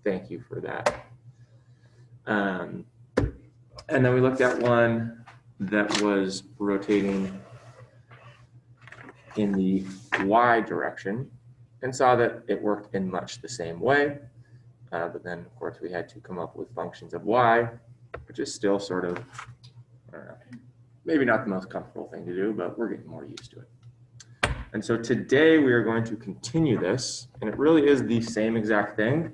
thank you for that. And then we looked at one that was rotating in the y direction and saw that it worked in much the same way. But then, of course, we had to come up with functions of y, which is still sort of, I don't know, maybe not the most comfortable thing to do, but we're getting more used to it. And so today we are going to continue this, and it really is the same exact thing.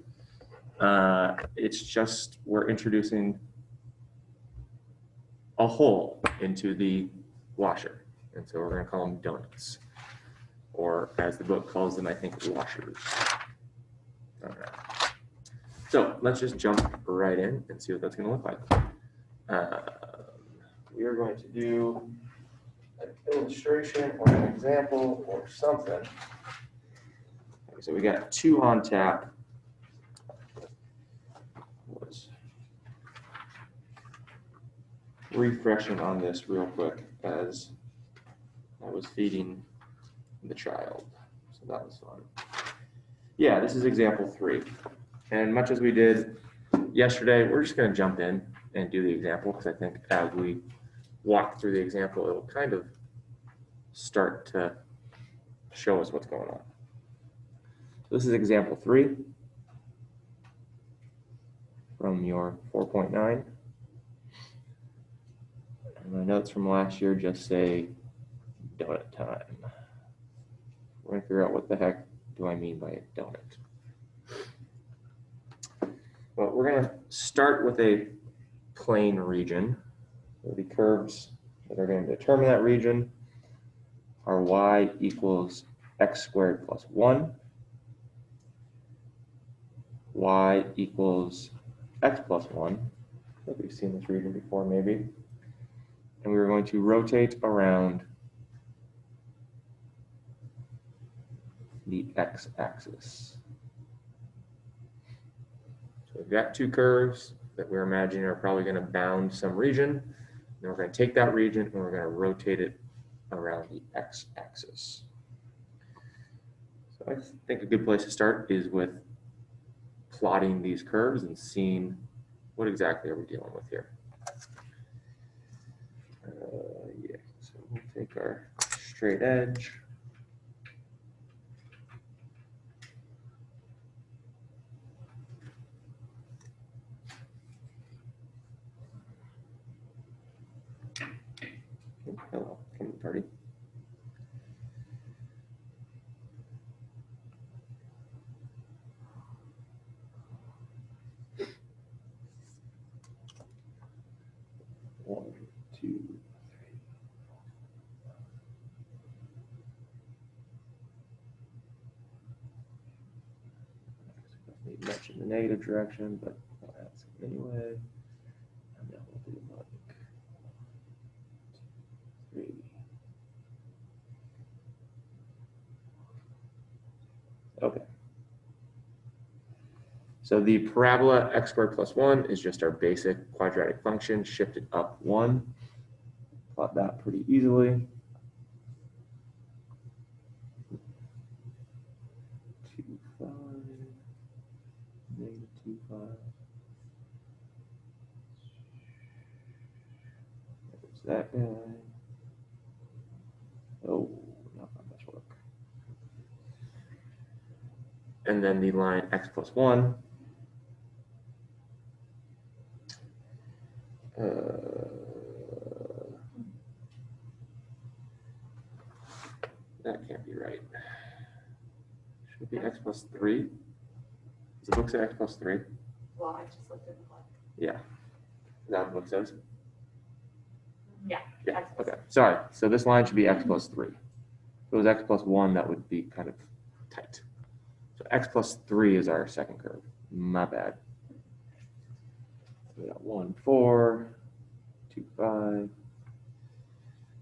It's just we're introducing a hole into the washer. And so we're going to call them donuts, or as the book calls them, I think, washers. All right. So let's just jump right in and see what that's going to look like. We are going to do an illustration or an example or something. Okay, so we got 2 on tap. Was refreshing on this real quick as I was feeding the child. So that was fun. Yeah, this is example 3. And much as we did yesterday, we're just going to jump in and do the example because I think as we walk through the example, it'll kind of start to show us what's going on. So this is example 3 from your 4.9. And my notes from last year just say donut time. We're going to figure out what the heck do I mean by a donut. Well, we're going to start with a plane region. So the curves that are going to determine that region are y equals x squared plus 1, y equals x plus 1. I think we've seen this region before maybe. And we're going to rotate around the x-axis. So we've got 2 curves that we're imagining are probably going to bound some region. And we're going to take that region and we're going to rotate it around the x-axis. So I think a good place to start is with plotting these curves and seeing what exactly are we dealing with here. Yeah, so we'll take our straight edge. Hello, come to the party. One, two, three. Need much in the negative direction, but I'll add some anyway. And then we'll do like 1, 2, 3. Okay. So the parabola x squared plus 1 is just our basic quadratic function shifted up 1. Plot that pretty easily. 2, 5, negative 2, 5. There's that guy. Oh, not much work. And then the line x plus 1. That can't be right. Should be x plus 3. Does the book say x plus 3? Well, I just looked at the book. Yeah. Is that what the book says? Yeah. Yeah. Okay. Sorry. So this line should be x plus 3. If it was x plus 1, that would be kind of tight. So x plus 3 is our second curve. My bad. We got 1, 4, 2, 5. We're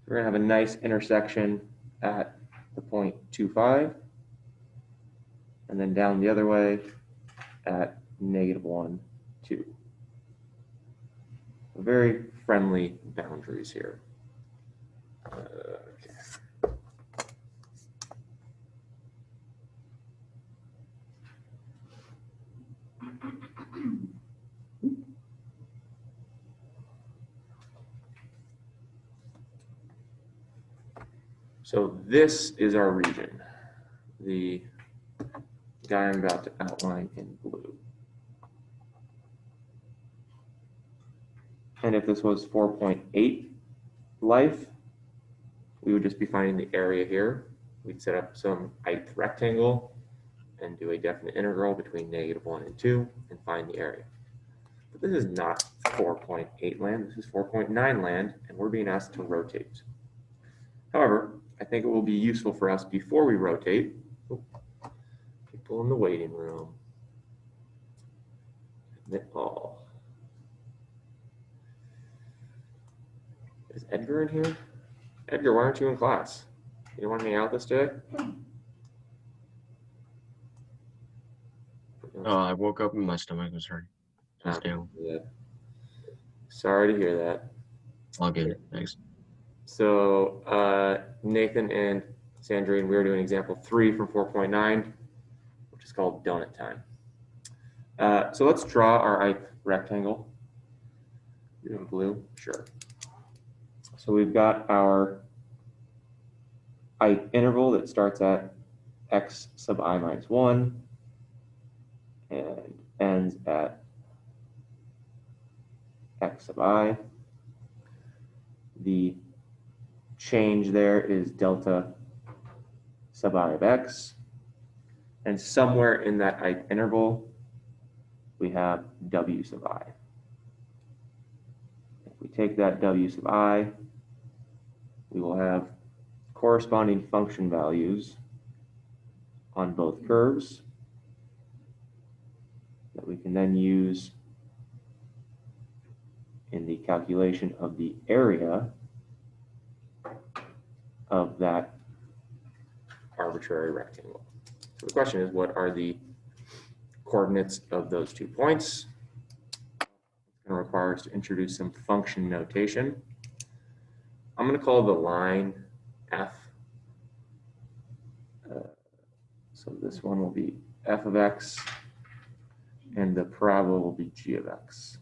going to have a nice intersection at the point 2, 5. And then down the other way at negative 1, 2. Very friendly boundaries here. Okay. So this is our region, the guy I'm about to outline in blue. And if this was 4.8 life, we would just be finding the area here. We'd set up some ith rectangle and do a definite integral between -1 and 2 and find the area. But this is not 4.8 land, this is 4.9 land, and we're being asked to rotate. However, I think it will be useful for us before we rotate. People in the waiting room. Admit all. Is Edgar in here? Edgar, why aren't you in class? You don't want to hang out this day? Oh, I woke up and my stomach was hurt. Just down. Yeah. Sorry to hear that. All good. Thanks. So Nathan and Sandrine, we're doing example 3 from 4.9, which is called donut time. So let's draw our ith rectangle. You're in blue, sure. So we've got our ith interval that starts at x sub I minus 1 and ends at x sub I. The change there is delta sub I of x. And somewhere in that ith interval, we have w sub I. If we take that w sub I, we will have corresponding function values on both curves that we can then use in the calculation of the area of that arbitrary rectangle. So the question is, what are the coordinates of those 2 points? It's going to require us to introduce some function notation. I'm going to call the line f. So this one will be f of x, and the parabola will be g of x.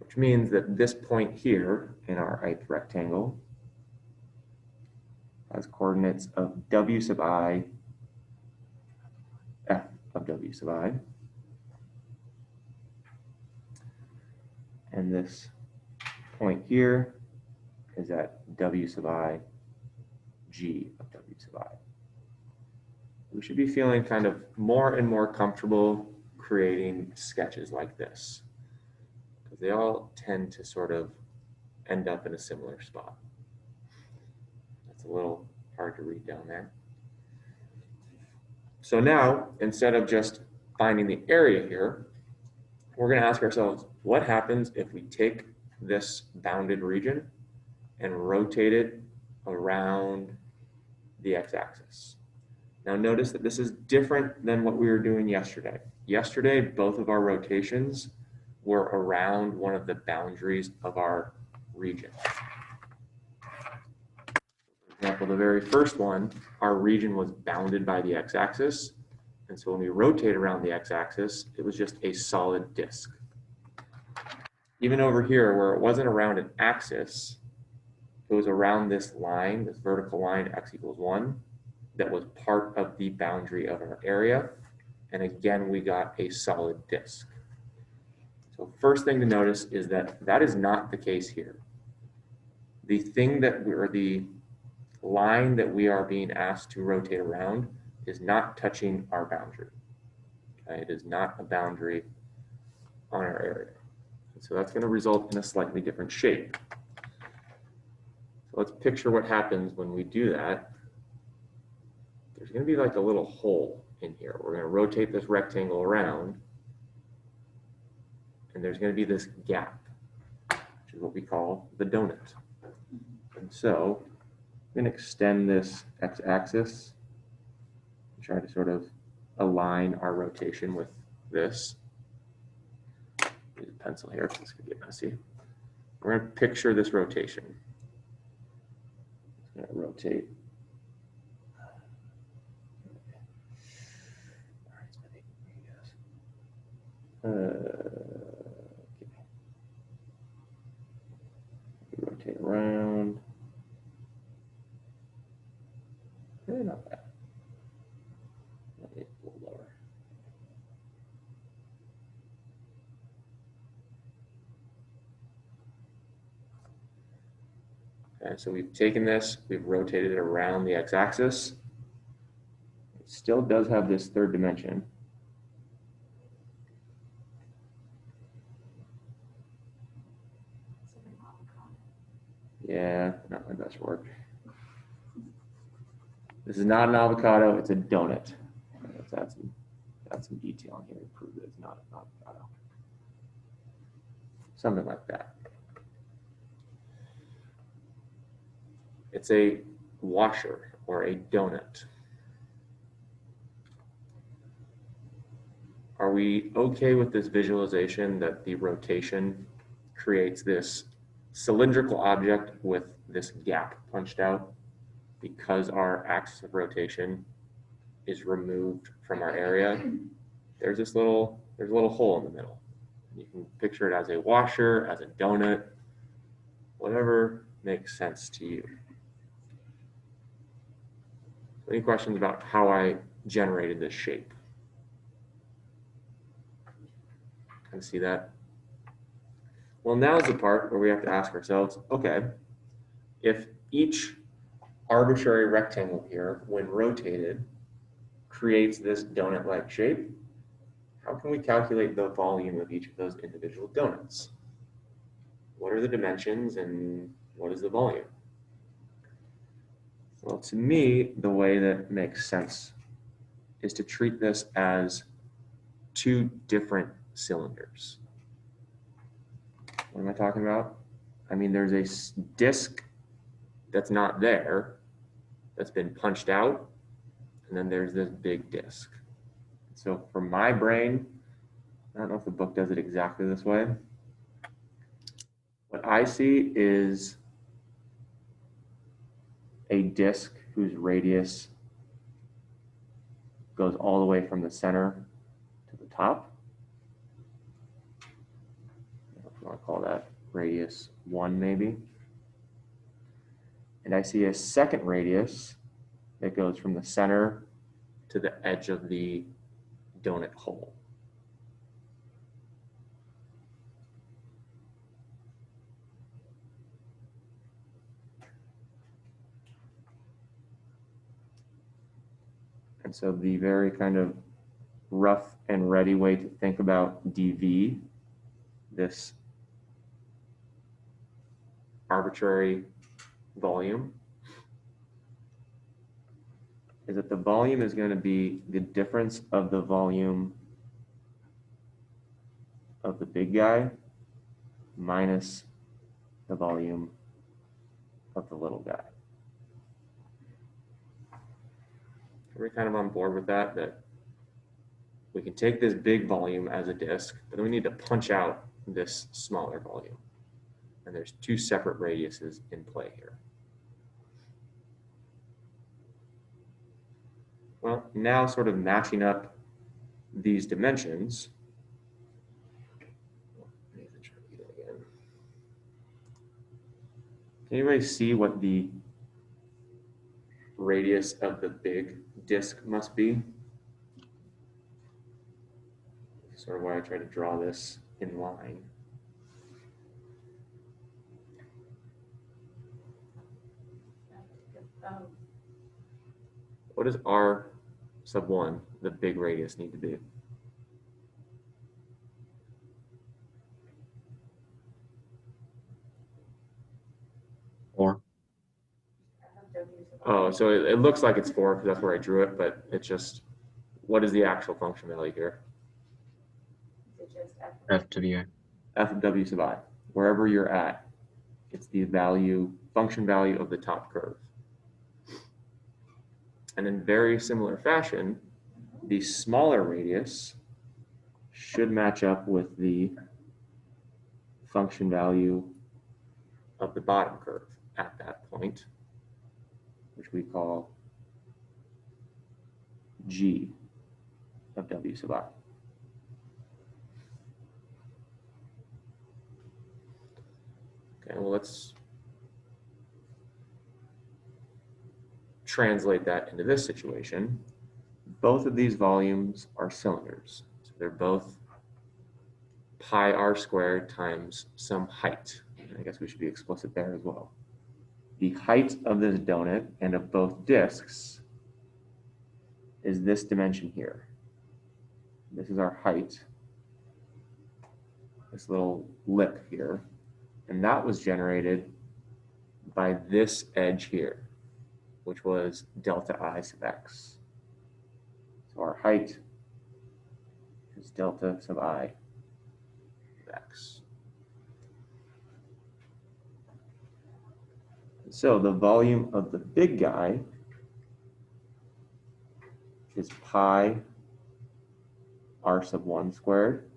Which means that this point here in our ith rectangle has coordinates of w sub I, f of w sub I. And this point here is at w sub I, g of w sub I. We should be feeling kind of more and more comfortable creating sketches like this, because they all tend to sort of end up in a similar spot. That's a little hard to read down there. So now, instead of just finding the area here, we're going to ask ourselves, what happens if we take this bounded region and rotate it around the x-axis? Now notice that this is different than what we were doing yesterday. Yesterday, both of our rotations were around one of the boundaries of our region. For example, the very first one, our region was bounded by the x-axis. And so when we rotate around the x-axis, it was just a solid disk. Even over here, where it wasn't around an axis, it was around this line, this vertical line, x equals 1, that was part of the boundary of our area. And again, we got a solid disk. So first thing to notice is that that is not the case here. The thing that the line that we are being asked to rotate around is not touching our boundary. Okay? It is not a boundary on our area. And so that's going to result in a slightly different shape. So let's picture what happens when we do that. There's going to be like a little hole in here. We're going to rotate this rectangle around, and there's going to be this gap, which is what we call the donut. And so I'm going to extend this x-axis and try to sort of align our rotation with this. Use a pencil here because this could get messy. We're going to picture this rotation. I'm going to rotate. Okay. Rotate around. Not bad. A little lower. Okay, so we've taken this, we've rotated it around the x-axis. It still does have this third dimension. It's like an avocado. Yeah, not my best work. This is not an avocado, it's a donut. Let's add some detail in here to prove that it's not an avocado. Something like that. It's a washer or a donut. Are we okay with this visualization that the rotation creates this cylindrical object with this gap punched out because our axis of rotation is removed from our area? There's a little hole in the middle. You can picture it as a washer, as a donut, whatever makes sense to you. Any questions about how I generated this shape? Kind of see that? Well, now's the part where we have to ask ourselves, okay, if each arbitrary rectangle here, when rotated, creates this donut-like shape, how can we calculate the volume of each of those individual donuts? What are the dimensions and what is the volume? Well, to me, the way that makes sense is to treat this as two different cylinders. What am I talking about? I mean, there's a disc that's not there, that's been punched out, and then there's this big disc. So for my brain, I don't know if the book does it exactly this way. What I see is a disc whose radius goes all the way from the center to the top. If you want to call that radius 1 maybe. And I see a second radius that goes from the center to the edge of the donut hole. And so the very kind of rough and ready way to think about dV, this arbitrary volume, is that the volume is going to be the difference of the volume of the big guy minus the volume of the little guy. Are we kind of on board with that? That we can take this big volume as a disk, but then we need to punch out this smaller volume. And there's two separate radiuses in play here. Well, now sort of matching up these dimensions. Can anybody see what the radius of the big disk must be? Sort of why I try to draw this in line. What does R sub 1, the big radius, need to be? Or Oh, so it looks like it's 4 because that's where I drew it, but it's just, what is the actual function value here? Is it just F to the I. F of W sub I. Wherever you're at, it's the value, function value of the top curve. And in very similar fashion, the smaller radius should match up with the function value of the bottom curve at that point, which we call G of W sub I. Okay, well, let's translate that into this situation. Both of these volumes are cylinders. So they're both pi r squared times some height. And I guess we should be explicit there as well. The height of this donut and of both disks is this dimension here. This is our height, this little lip here, and that was generated by this edge here, which was delta I sub x. So our height is delta sub I sub x. So the volume of the big guy is pi r sub 1 squared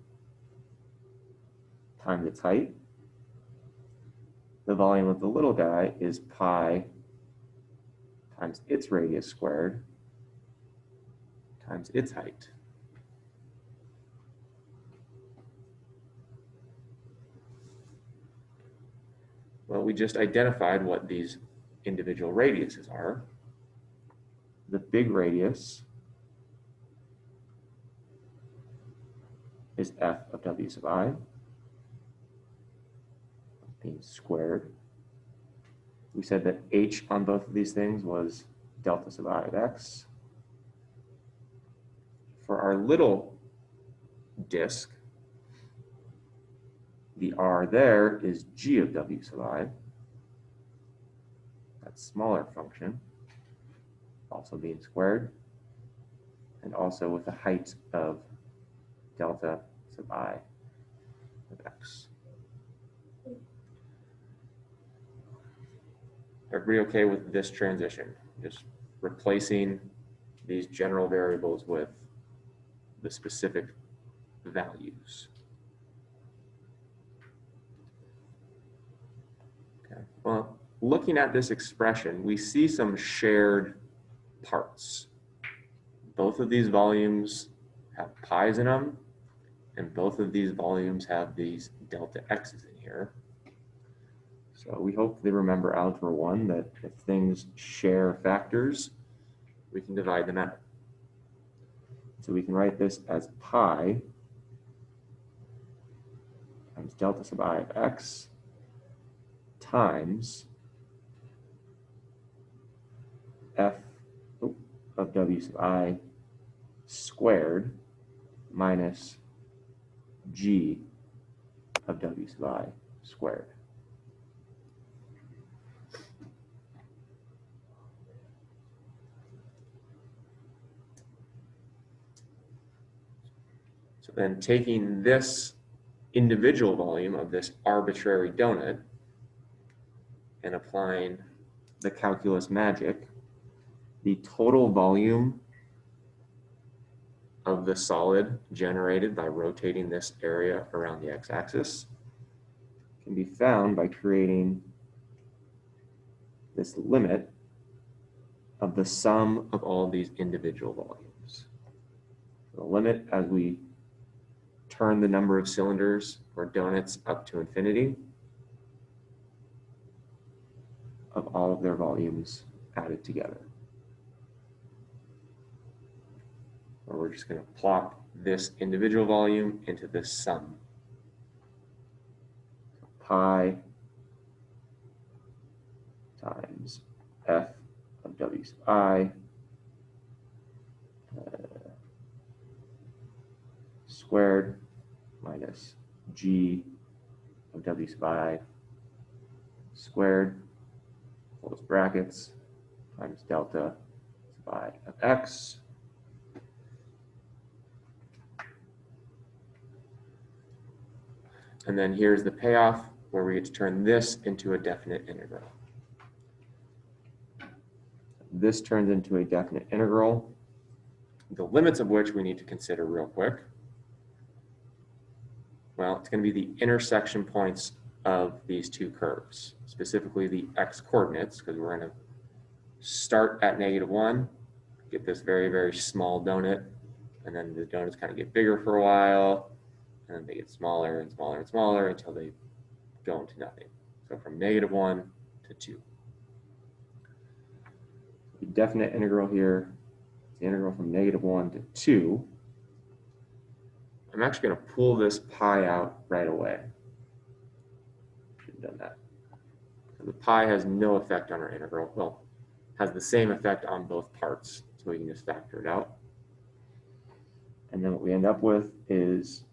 times its height. The volume of the little guy is pi times its radius squared times its height. Well, we just identified what these individual radiuses are. The big radius is f of w sub I being squared. We said that h on both of these things was delta sub I of x. For our little disk, the r there is g of w sub I. That smaller function, also being squared, and also with a height of delta sub I of x. Everybody okay with this transition? Just replacing these general variables with the specific values. Okay. Well, looking at this expression, we see some shared parts. Both of these volumes have pi's in them, and both of these volumes have these delta x's in here. So we hopefully remember Algebra 1 that if things share factors, we can divide them out. So we can write this as pi times delta sub I of x times f of w sub I squared minus g of w sub I squared. So then taking this individual volume of this arbitrary donut and applying the calculus magic, the total volume of the solid generated by rotating this area around the x-axis can be found by creating this limit of the sum of all these individual volumes. The limit as we turn the number of cylinders or donuts up to infinity of all of their volumes added together. Or we're just going to plot this individual volume into this sum. Pi times f of w sub I squared minus g of w sub I squared, close brackets, times delta sub I of x. And then here's the payoff where we get to turn this into a definite integral. This turns into a definite integral, the limits of which we need to consider real quick. Well, it's going to be the intersection points of these two curves, specifically the x coordinates, because we're going to start at -1, get this very, very small donut, and then the donuts kind of get bigger for a while, and then they get smaller and smaller and smaller until they go into nothing. So from -1 to 2. The definite integral here is the integral from -1 to 2. I'm actually going to pull this pi out right away. Should have done that. The pi has no effect on our integral. Well, has the same effect on both parts, so we can just factor it out. And then what we end up with is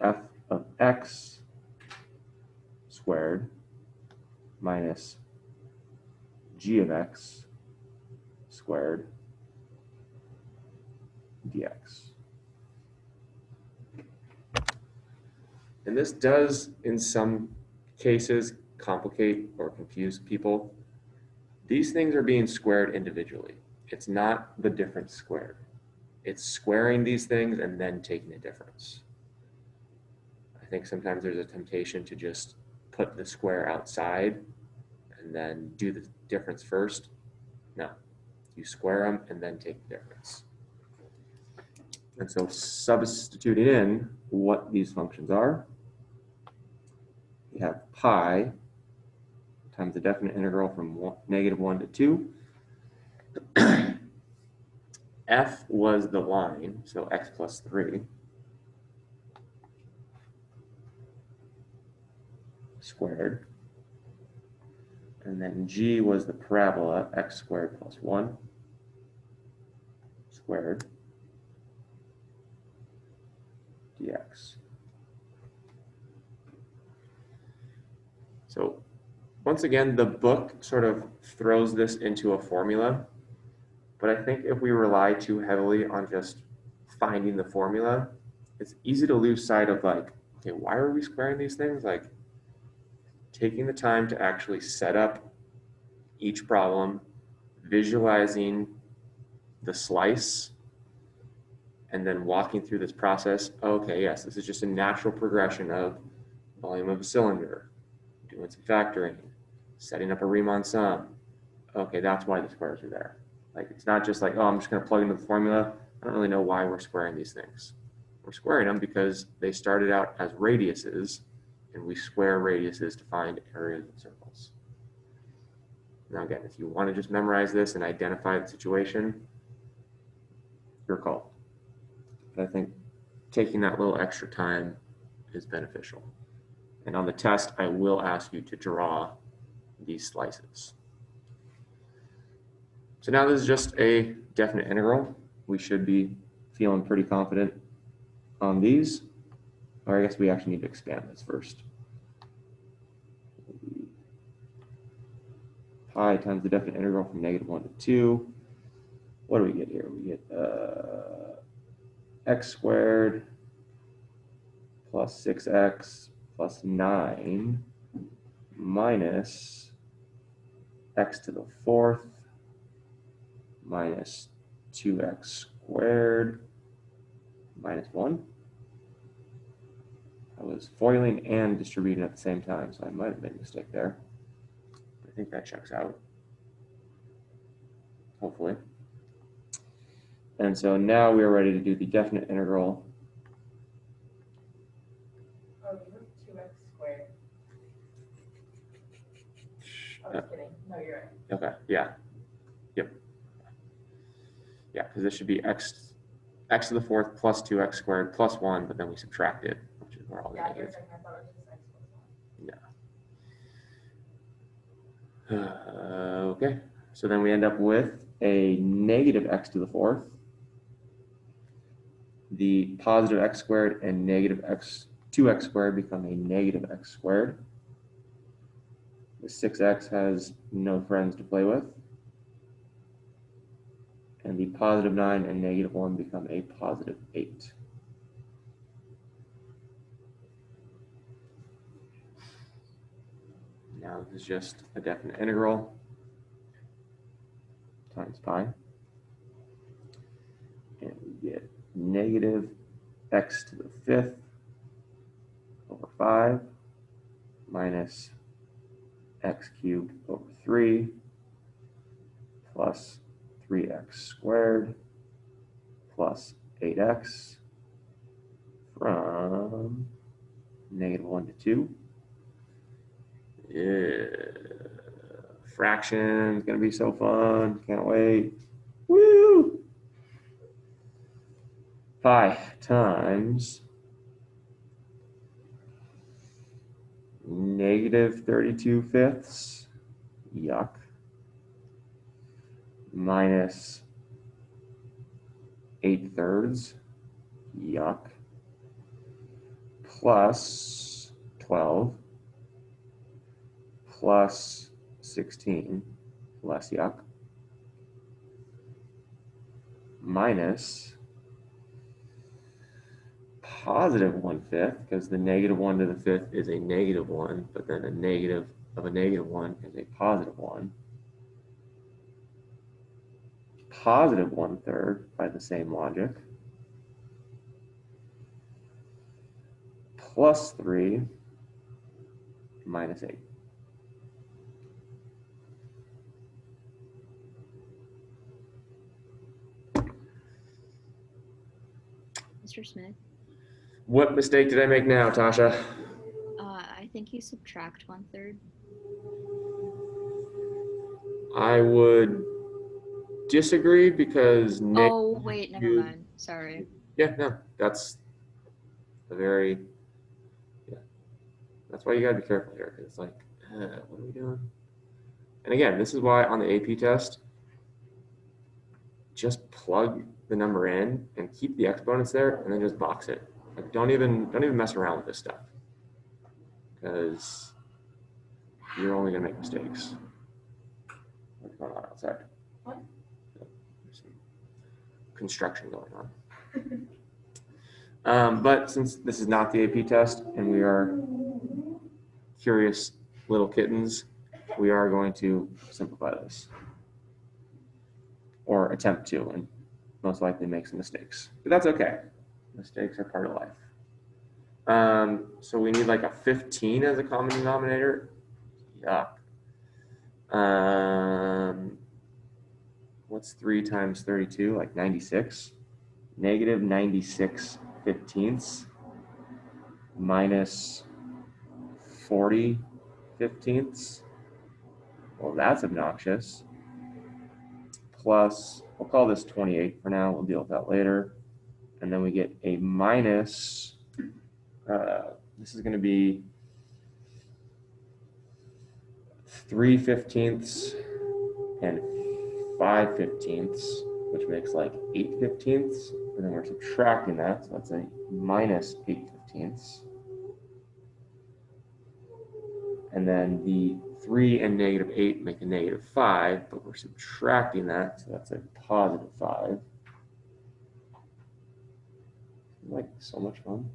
f of x squared minus g of x squared dx. And this does, in some cases, complicate or confuse people. These things are being squared individually. It's not the difference squared. It's squaring these things and then taking a difference. I think sometimes there's a temptation to just put the square outside and then do the difference first. No, you square them and then take the difference. And so substituting in what these functions are, we have pi times the definite integral from -1 to 2. F was the line, so x plus 3 squared. And then g was the parabola, x squared plus 1 squared dx. So once again, the book sort of throws this into a formula, but I think if we rely too heavily on just finding the formula, it's easy to lose sight of like, okay, why are we squaring these things? Like taking the time to actually set up each problem, visualizing the slice, and then walking through this process. Okay, yes, this is just a natural progression of volume of a cylinder, doing some factoring, setting up a Riemann sum. Okay, that's why the squares are there. Like, it's not just like, oh, I'm just going to plug into the formula. I don't really know why we're squaring these things. We're squaring them because they started out as radiuses, and we square radiuses to find areas of circles. Now, again, if you want to just memorize this and identify the situation, your call. But I think taking that little extra time is beneficial. And on the test, I will ask you to draw these slices. So now this is just a definite integral. We should be feeling pretty confident on these. Or I guess we actually need to expand this first. Pi times the definite integral from -1 to 2. What do we get here? We get x squared plus 6x plus 9 minus x to the 4th minus 2x squared minus 1. I was foiling and distributing at the same time, so I might have made a mistake there. I think that checks out, hopefully. And so now we are ready to do the definite integral. Oh, you have 2x squared. I was kidding. No, you're right. Okay, yeah. Yep. Yeah, because this should be x to the 4th plus 2x squared plus 1, but then we subtract it, which is where all the Yeah, you're negatives. right. I thought it was just x plus 1. Yeah. Okay, so then we end up with a negative x to the 4th. The positive x squared and negative 2x squared become a negative x squared. The 6x has no friends to play with. And the positive 9 and negative 1 become a positive 8. Now this is just a definite integral times pi. And we get negative x to the 5th over 5 minus x cubed over 3 plus 3x squared plus 8x from -1 to 2. Yeah. Fraction is gonna be so fun. Can't wait. Woo! Pi times -32/5. Yuck. Minus 8/3. Yuck. Plus 12. Plus 16. Less yuck. Minus +1/5, because the -1 to the 5th is a -1, but then a negative of a -1 is a +1. +1/3 by the same logic. +3 minus 8. Mr. Smith, What mistake did I make now, Tasha? I think you subtract 1/3. I would disagree because Oh, wait, never mind. Sorry. Yeah, no, that's a very, yeah, that's why you gotta be careful here. 'Cause it's like, what are we doing? And again, this is why on the AP test, just plug the number in and keep the exponents there, and then just box it. Like, don't even mess around with this stuff, because you're only gonna make mistakes. What's going on outside? What? There's some construction going on. But since this is not the AP test and we are curious little kittens, we are going to simplify this, or attempt to, and most likely make some mistakes. But that's okay. Mistakes are part of life. So we need like a 15 as a common denominator. Yuck. What's 3 times 32? Like 96. -96/15 minus 40/15. Well, that's obnoxious. Plus, we'll call this 28 for now. We'll deal with that later. And then we get a minus, this is going to be 3/15 and 5/15, which makes like 8/15. And then we're subtracting that, so that's a minus 8/15. And then the 3 and -8 make a -5, but we're subtracting that, so that's a +5. Like, so much fun.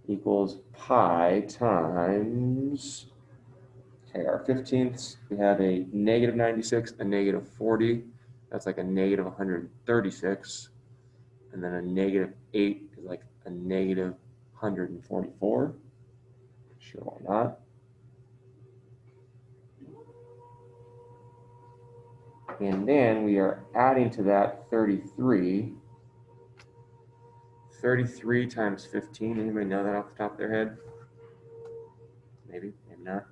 Equals pi times, okay, our 15ths, we have a -96, a -40. That's like a -136. And then a -8 is like a -144. Sure, why not? And then we are adding to that 33. 33 times 15. Anybody know that off the top of their head? Maybe, maybe not.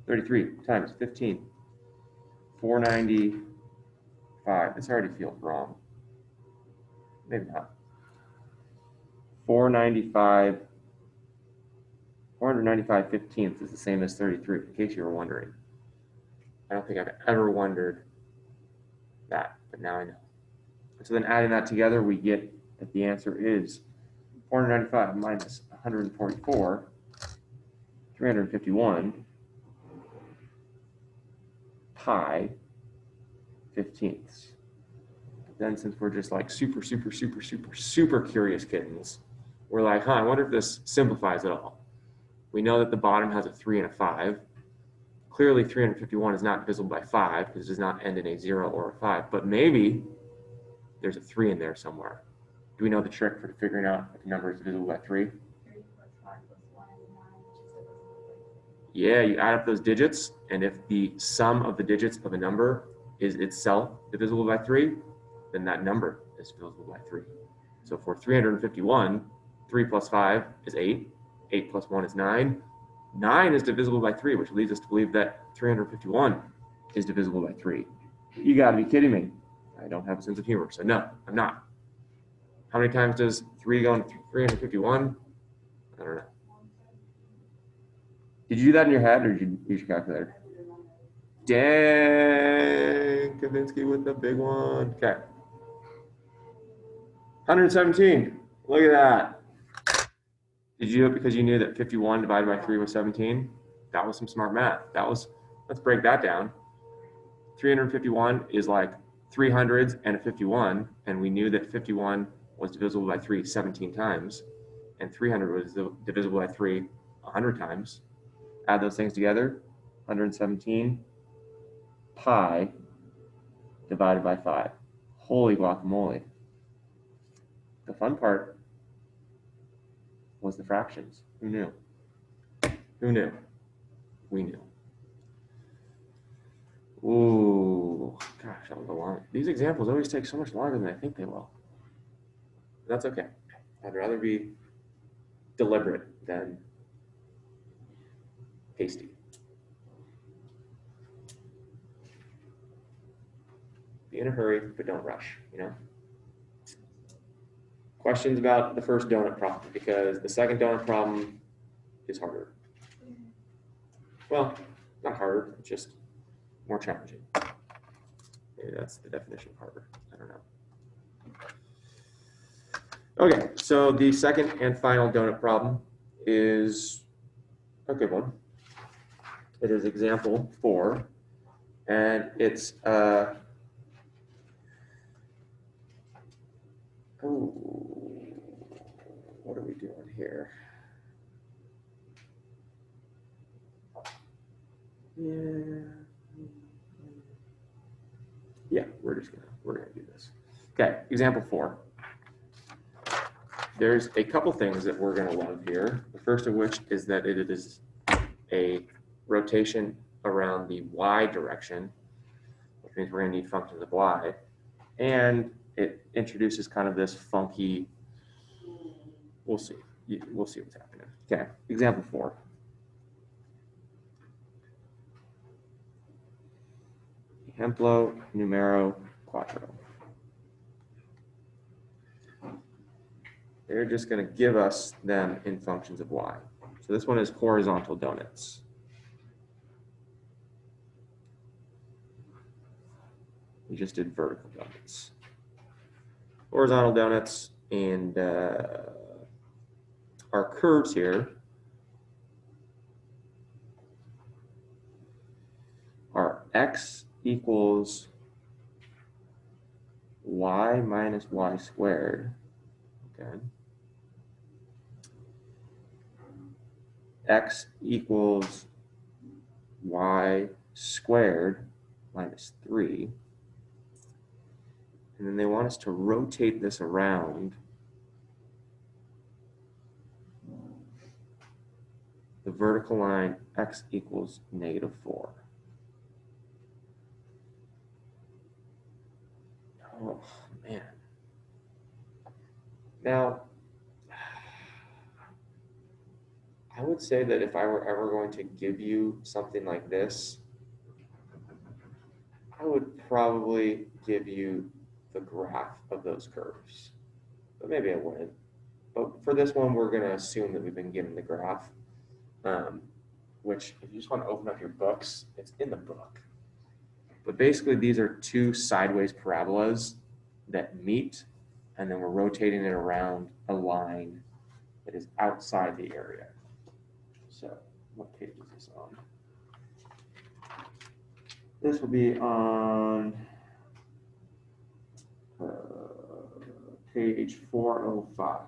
33 times 15. 495. This already feels wrong. Maybe not. 495. 495/15 is the same as 33, in case you were wondering. I don't think I've ever wondered that, but now I know. So then adding that together, we get that the answer is 495 minus 144, 351 pi 15ths. Then since we're just like super curious kittens, we're like, I wonder if this simplifies it all. We know that the bottom has a 3 and a 5. Clearly 351 is not divisible by 5 because it does not end in a 0 or a 5, but maybe there's a 3 in there somewhere. Do we know the trick for figuring out if a number is divisible by 3? 3 plus 5 plus 1 is 9, which is divisible by 3. Yeah, you add up those digits, and if the sum of the digits of a number is itself divisible by 3, then that number is divisible by 3. So for 351, 3 plus 5 is 8, 8 plus 1 is 9, 9 is divisible by 3, which leads us to believe that 351 is divisible by 3. You got to be kidding me. I don't have a sense of humor, so no, I'm not. How many times does 3 go into 351? I don't know. Did you do that in your head, or did you use your calculator? Dang, Kavinsky with the big one. Okay. 117. Look at that. Did you do it because you knew that 51 divided by 3 was 17? That was some smart math. Let's break that down. 351 is like 300s and a 51, and we knew that 51 was divisible by 3 17 times, and 300 was divisible by 3 100 times. Add those things together, 117 pi divided by 5. Holy guacamole. The fun part was the fractions. Who knew? Who knew? We knew. Ooh, gosh, that was a long. These examples always take so much longer than I think they will. That's okay. I'd rather be deliberate than hasty. Be in a hurry, but don't rush, you know? Questions about the first donut problem, because the second donut problem is harder. Well, not harder, it's just more challenging. Maybe that's the definition of harder. I don't know. Okay, so the second and final donut problem is a good one. It is example 4, and it's what are we doing here? Yeah, we're gonna do this. Okay, example 4. There's a couple things that we're gonna love here. The first of which is that it is a rotation around the y direction, which means we're gonna need functions of y, and it introduces kind of this funky, we'll see what's happening. Okay, example 4. Ejemplo numero 4. They're just going to give us them in functions of y. So this one is horizontal donuts. We just did vertical donuts. Horizontal donuts, and our curves here are x equals y minus y squared. Okay. X equals y squared minus 3. And then they want us to rotate this around the vertical line x equals -4. Oh, man. Now, I would say that if I were ever going to give you something like this, I would probably give you the graph of those curves. But maybe I wouldn't. But for this one, we're going to assume that we've been given the graph, which if you just want to open up your books, it's in the book. But basically, these are two sideways parabolas that meet, and then we're rotating it around a line that is outside the area. So what page is this on? This will be on page 405.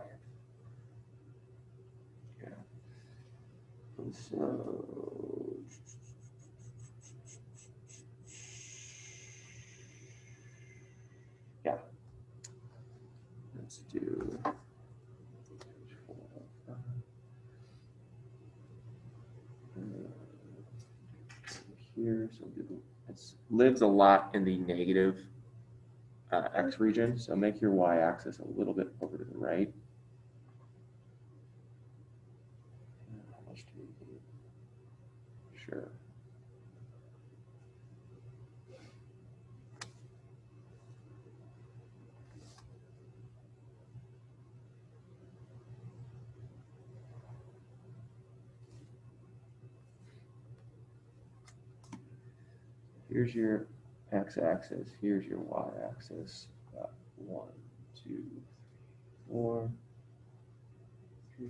Yeah. So yeah. Let's do page 405. Here, so it lives a lot in the negative x region, so make your y-axis a little bit over to the right. How much do we need? sure. Here's your x-axis, here's your y-axis. 1, 2, 4, 3.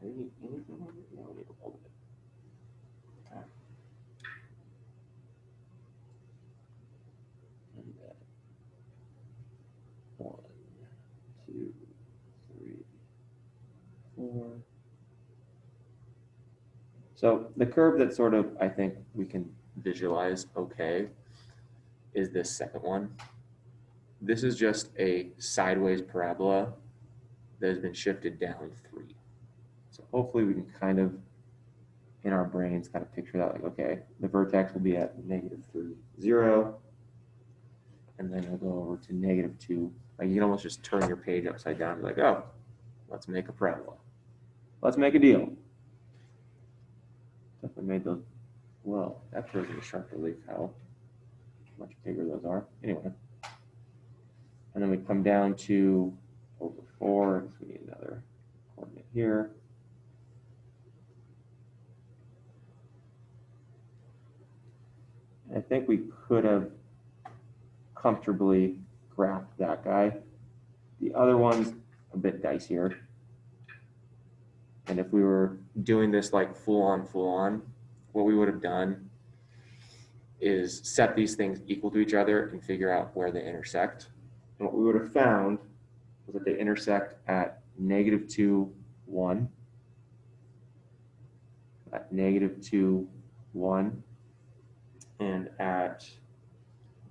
Anything on it? No, we need to hold it. Okay. And then 1, 2, 3, 4. So the curve that sort of, I think we can visualize okay is this second one. This is just a sideways parabola that has been shifted down 3. So hopefully we can kind of, in our brains, kind of picture that like, okay, the vertex will be at -3, 0. And then we'll go over to -2. Like you can almost just turn your page upside down and be like, oh, let's make a parabola. Let's make a deal. Definitely made those, well, that throws in a sharp relief how much bigger those are. Anyway. And then we come down to over 4, so we need another coordinate here. I think we could have comfortably graphed that guy. The other one's a bit dicier. And if we were doing this like full on, what we would have done is set these things equal to each other and figure out where they intersect. And what we would have found was that they intersect at -2, 1, at -2, 1, and at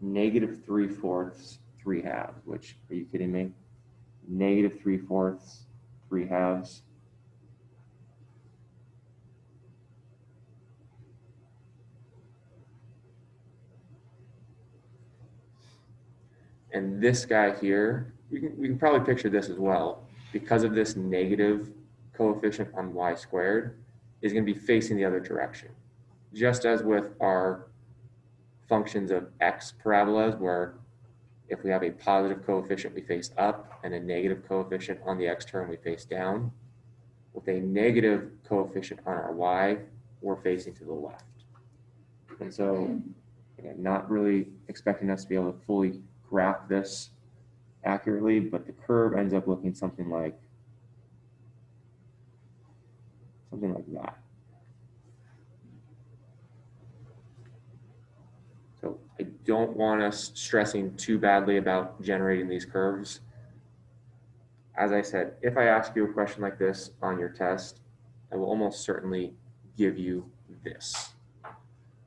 -3/4, 3/2, which, are you kidding me? -3/4, 3/2. And this guy here, we can probably picture this as well. Because of this negative coefficient on y squared, is going to be facing the other direction. Just as with our functions of x parabolas, where if we have a positive coefficient, we face up, and a negative coefficient on the x term, we face down. With a negative coefficient on our y, we're facing to the left. And so, again, not really expecting us to be able to fully graph this accurately, but the curve ends up looking something like that. So I don't want us stressing too badly about generating these curves. As I said, if I ask you a question like this on your test, I will almost certainly give you this.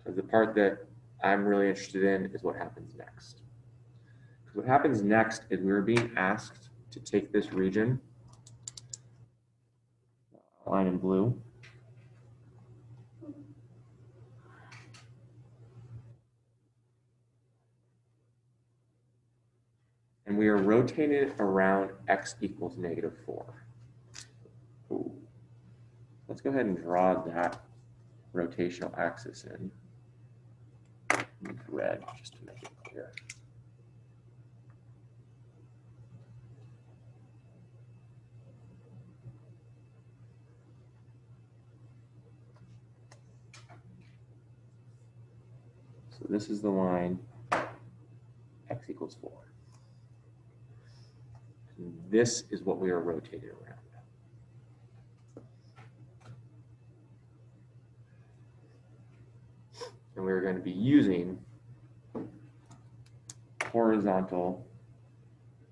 So the part that I'm really interested in is what happens next. Because what happens next is we're being asked to take this region, line in blue, and we are rotating it around x equals -4. Ooh. Let's go ahead and draw that rotational axis in red just to make it clear. So this is the line x equals 4. And this is what we are rotating around. And we're going to be using horizontal.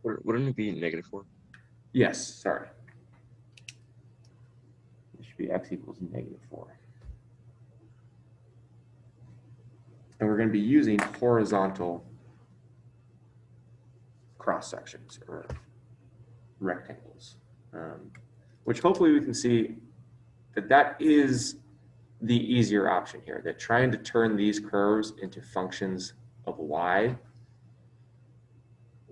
Wouldn't it be -4? Yes, sorry. It should be x equals -4. And we're going to be using horizontal cross sections or rectangles, which hopefully we can see that is the easier option here, that trying to turn these curves into functions of y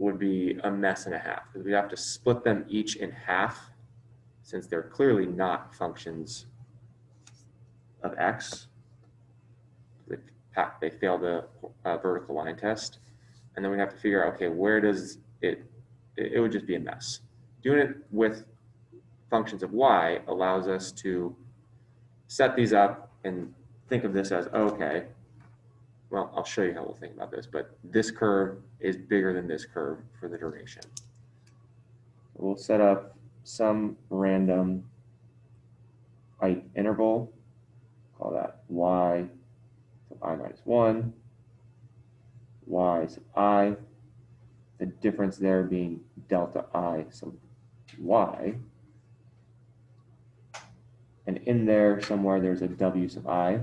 would be a mess and a half because we have to split them each in half since they're clearly not functions of x. They fail the vertical line test. And then we have to figure out, okay, where does it would just be a mess. Doing it with functions of y allows us to set these up and think of this as, okay, well, I'll show you how we'll think about this, but this curve is bigger than this curve for the duration. We'll set up some random height interval, call that y sub I minus 1, y sub I, the difference there being delta I sub y. And in there somewhere there's a w sub I.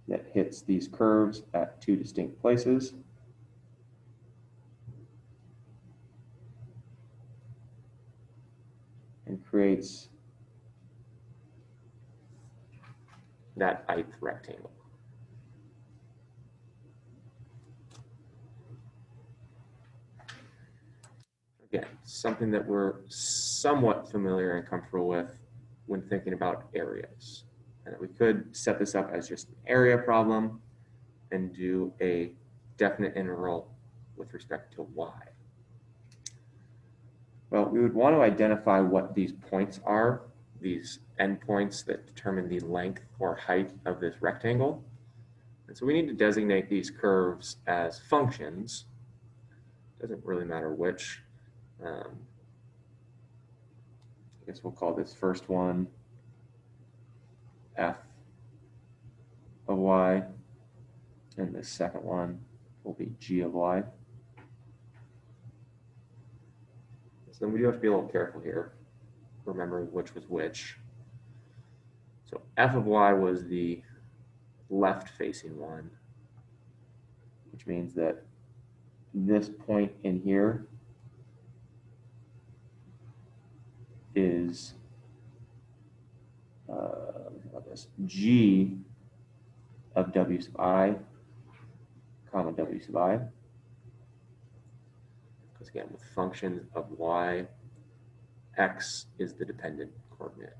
That hits these curves at two distinct places. And creates that ith rectangle. Again, something that we're somewhat familiar and comfortable with when thinking about areas. And we could set this up as just an area problem and do a definite integral with respect to y. Well, we would want to identify what these points are, these endpoints that determine the length or height of this rectangle. And so we need to designate these curves as functions. Doesn't really matter which. I guess we'll call this first one f of y, and the second one will be g of y. So then we do have to be a little careful here, remembering which was which. So f of y was the left-facing one, which means that this point in here is g of w sub I, comma w sub I. Because again, with functions of y, x is the dependent coordinate.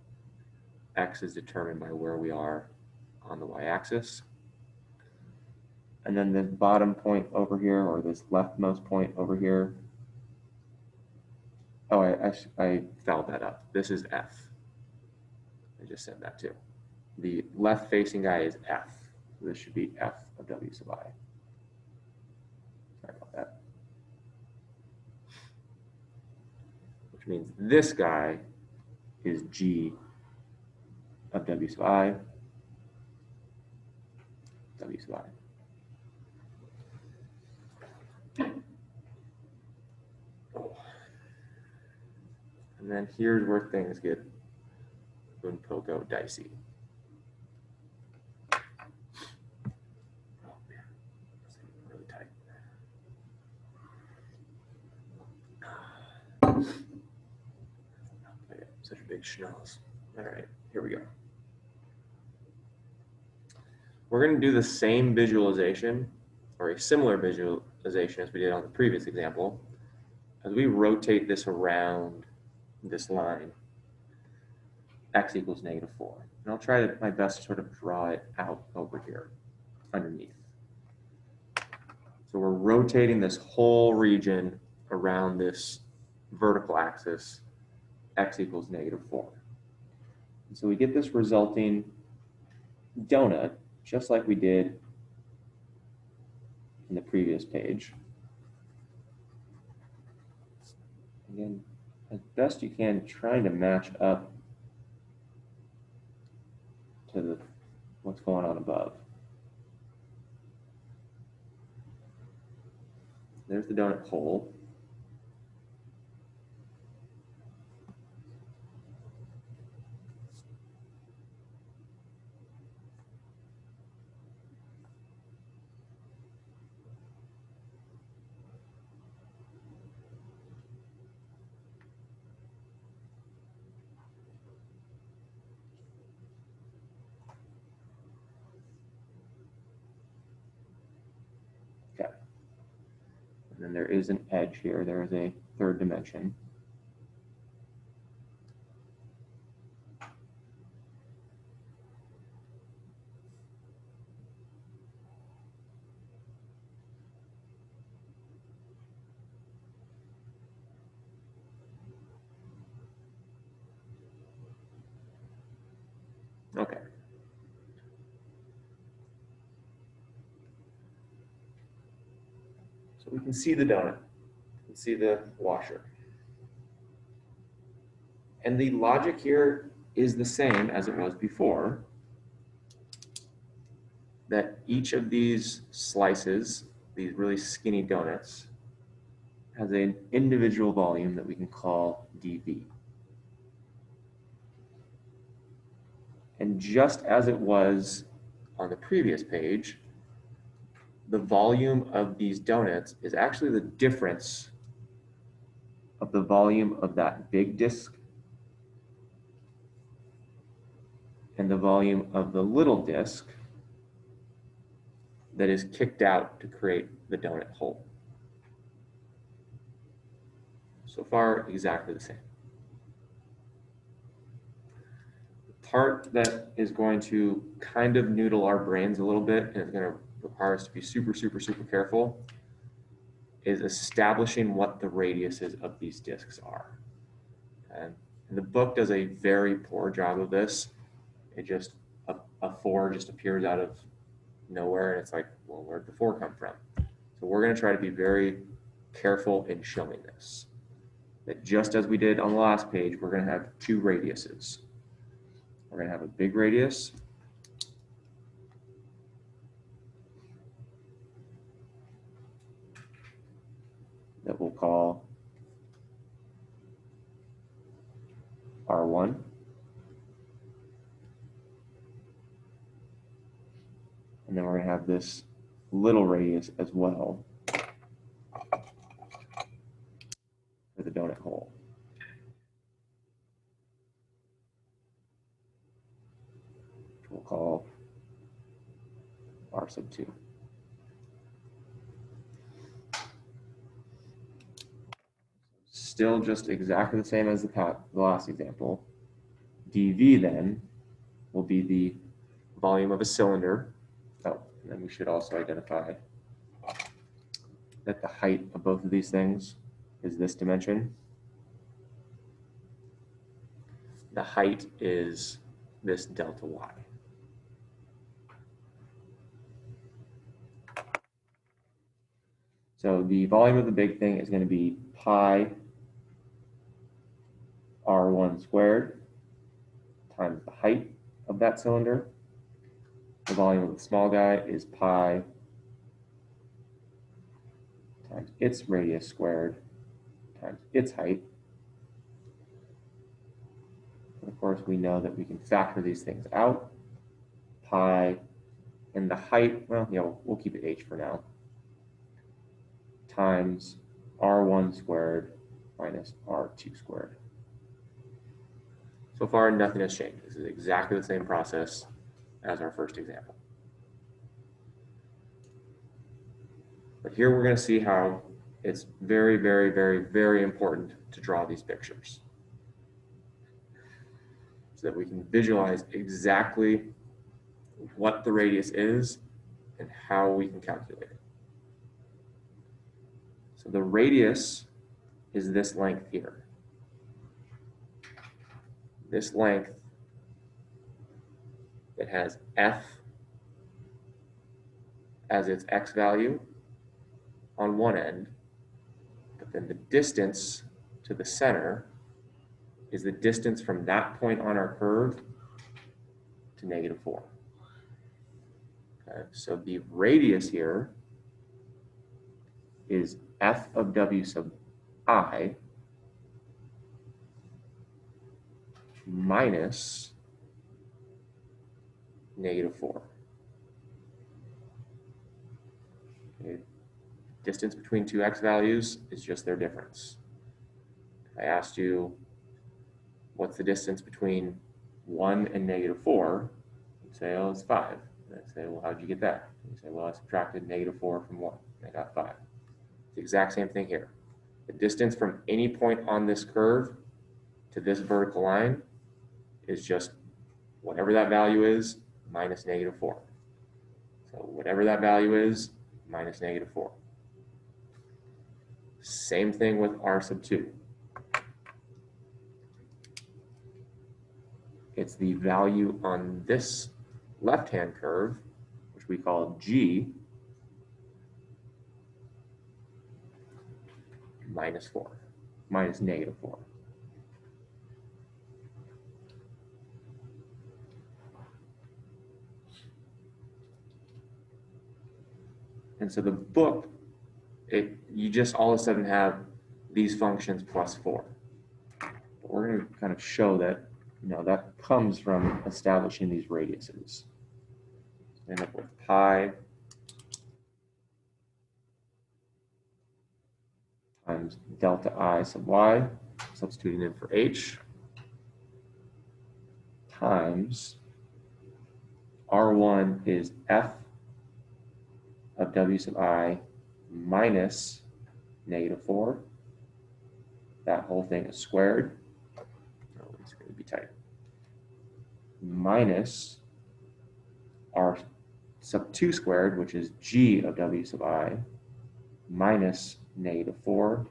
X is determined by where we are on the y-axis. And then this bottom point over here, or this leftmost point over here, oh, I fouled that up. This is f. I just said that too. The left-facing guy is f. So this should be f of w sub I. Sorry about that. Which means this guy is g of w sub I, w sub I. And then here's where things get unpoco dicey. Oh man, that's really tight. Such a big schnoz. All right, here we go. We're going to do the same visualization, or a similar visualization as we did on the previous example, as we rotate this around this line, x equals -4. And I'll try my best to sort of draw it out over here underneath. So we're rotating this whole region around this vertical axis, x equals -4. And so we get this resulting donut, just like we did in the previous page. Again, as best you can, trying to match up to what's going on above. There's the donut hole. Okay. And then there is an edge here. There is a third dimension. Okay. So we can see the donut. We can see the washer. And the logic here is the same as it was before, that each of these slices, these really skinny donuts, has an individual volume that we can call dV. And just as it was on the previous page, the volume of these donuts is actually the difference of the volume of that big disk and the volume of the little disk that is kicked out to create the donut hole. So far, exactly the same. The part that is going to kind of noodle our brains a little bit and is going to require us to be super, super, super careful is establishing what the radiuses of these disks are. And the book does a very poor job of this. It just, a 4 just appears out of nowhere, and it's like, well, where'd the 4 come from? So we're going to try to be very careful in showing this. That just as we did on the last page, we're going to have 2 radiuses. We're going to have a big radius that we'll call R1. And then we're going to have this little radius as well for the donut hole. Which we'll call R sub 2. Still just exactly the same as the last example. dV then will be the volume of a cylinder. Oh, and then we should also identify that the height of both of these things is this dimension. The height is this delta y. So the volume of the big thing is going to be pi R1 squared times the height of that cylinder. The volume of the small guy is pi times its radius squared times its height. And of course, we know that we can factor these things out. Pi and the height, well, yeah, we'll keep it h for now, times R1 squared minus R2 squared. So far, nothing has changed. This is exactly the same process as our first example. But here we're going to see how it's very, very, very, very important to draw these pictures so that we can visualize exactly what the radius is and how we can calculate it. So the radius is this length here. This length that has f as its x value on one end, but then the distance to the center is the distance from that point on our curve to -4. Okay, so the radius here is f of w sub I minus -4. Okay. Distance between two x values is just their difference. If I asked you, what's the distance between 1 and -4? You'd say, oh, it's 5. And I'd say, well, how'd you get that? And you say, well, I subtracted -4 from 1. at F5. It's the exact same thing here. The distance from any point on this curve to this vertical line is just whatever that value is minus -4. So whatever that value is minus -4. Same thing with R sub 2. It's the value on this left-hand curve, which we call G, minus -4. And so the book, you just all of a sudden have these functions plus 4. But we're going to kind of show that, that comes from establishing these radiuses. End up with pi times delta I sub y, substituting in for h, times R1 is f of w sub I minus -4. That whole thing is squared. Oh, it's going to be tight. Minus R sub 2 squared, which is g of w sub I, minus -4.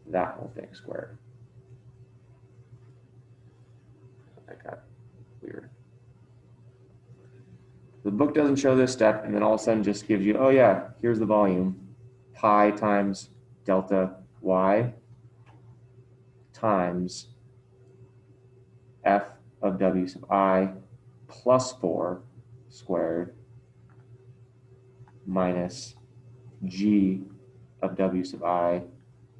That whole thing squared. That got weird. The book doesn't show this step, and then all of a sudden just gives you, oh yeah, here's the volume, pi times delta y times f of w sub I plus 4 squared minus g of w sub I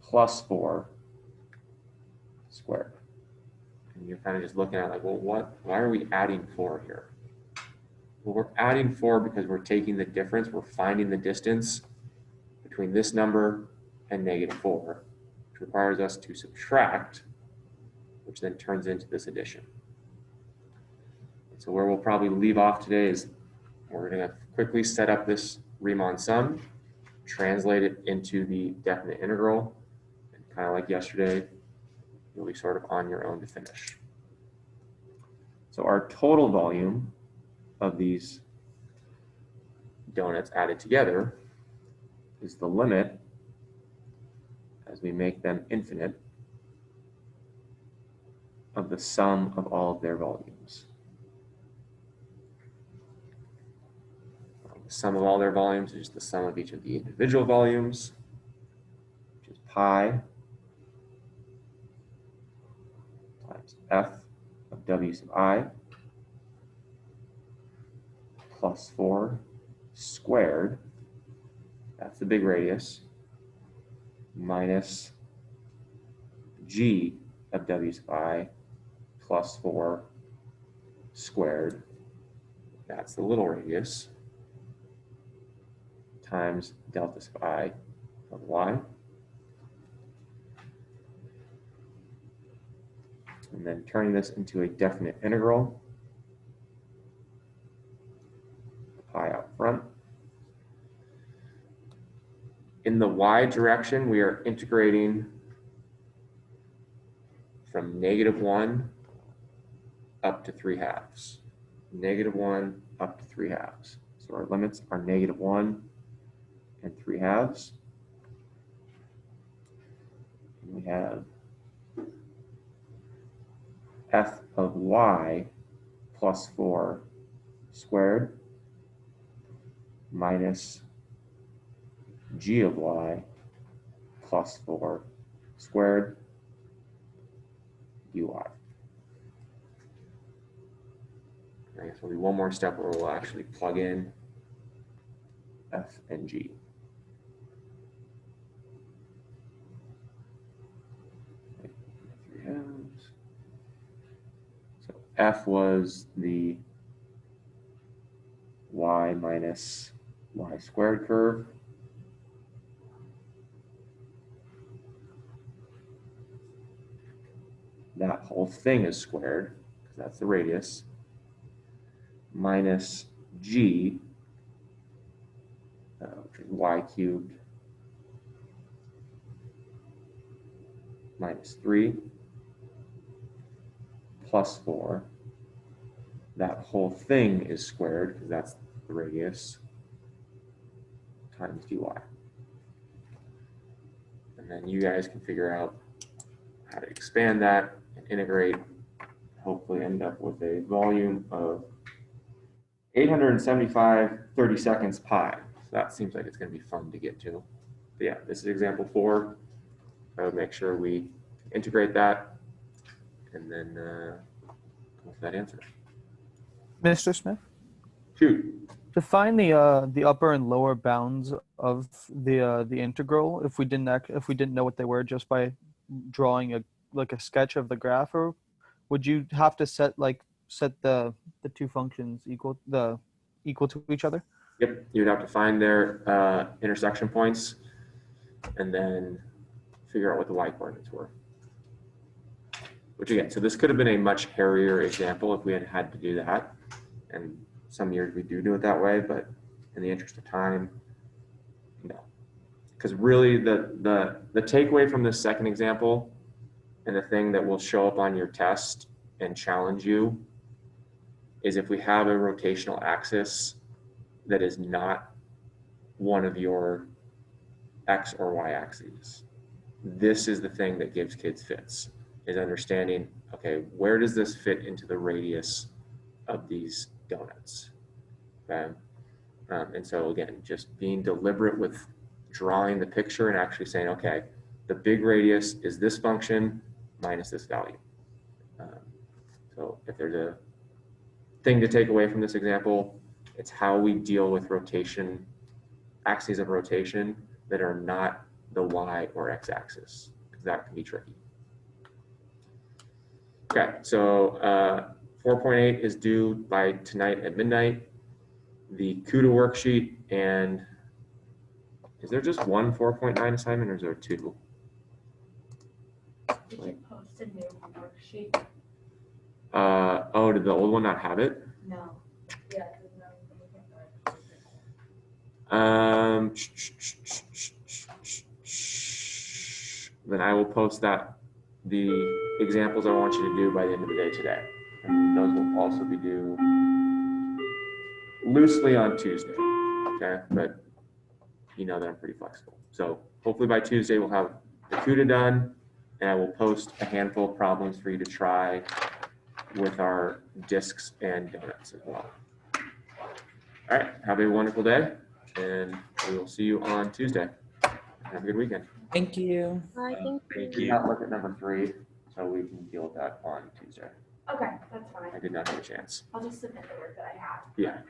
plus 4 squared. And you're kind of just looking at like, well, why are we adding 4 here? Well, we're adding 4 because we're taking the difference, we're finding the distance between this number and -4, which requires us to subtract, which then turns into this addition. So where we'll probably leave off today is we're going to quickly set up this Riemann sum, translate it into the definite integral, and kind of like yesterday, you'll be sort of on your own to finish. So our total volume of these donuts added together is the limit, as we make them infinite, of the sum of all of their volumes. The sum of all their volumes is just the sum of each of the individual volumes, which is pi times f of w sub I plus 4 squared, that's the big radius, minus g of w sub I plus 4 squared, that's the little radius, times delta sub I of y. And then turning this into a definite integral, pi out front. In the y direction, we are integrating from -1 up to 3/2. -1 up to 3/2. So our limits are -1 and 3/2. And we have f of y plus 4 squared minus g of y plus 4 squared dy. I guess there'll be one more step where we'll actually plug in f and g. So f was the y minus y squared curve. That whole thing is squared, because that's the radius, minus g of which is y cubed minus 3 plus 4. That whole thing is squared because that's the radius times dy. And then you guys can figure out how to expand that and integrate, hopefully end up with a volume of 875/32 pi. So that seems like it's going to be fun to get to. But yeah, this is example 4. I would make sure we integrate that and then go with that answer. Mr. Smith, Shoot. define the upper and lower bounds of the integral if we didn't know what they were just by drawing a sketch of the graph, or would you have to set the two functions equal to each other? Yep, you'd have to find their intersection points and then figure out what the y coordinates were. Which again, so this could have been a much hairier example if we had had to do that. And some years we do it that way, but in the interest of time, no. Because really the takeaway from this second example and the thing that will show up on your test and challenge you is if we have a rotational axis that is not one of your X or Y axes. This is the thing that gives kids fits, is understanding, okay, where does this fit into the radius of these donuts? Okay. And so again, just being deliberate with drawing the picture and actually saying, okay, the big radius is this function minus this value. So if there's a thing to take away from this example, it's how we deal with rotation, axes of rotation that are not the Y or X axis, because that can be tricky. Okay, so 4.8 is due by tonight at midnight. The CUDA worksheet, and is there just one 4.9 assignment or is there two? Did you post a new worksheet? Oh, did the old one not have it? No. Yeah, because Then I will post the examples I want you to do by the end of the day today. And those will also be due loosely on Tuesday, okay? But you know that I'm pretty flexible. So hopefully by Tuesday we'll have the CUDA done, and I will post a handful of problems for you to try with our discs and donuts as well. All right, have a wonderful day, and we will see you on Tuesday. Have a good weekend. Thank you. I think I did not look at number 3, so we can deal with that on Tuesday. Okay, that's fine. I did not have a chance. I'll just submit the work that I have. Yeah.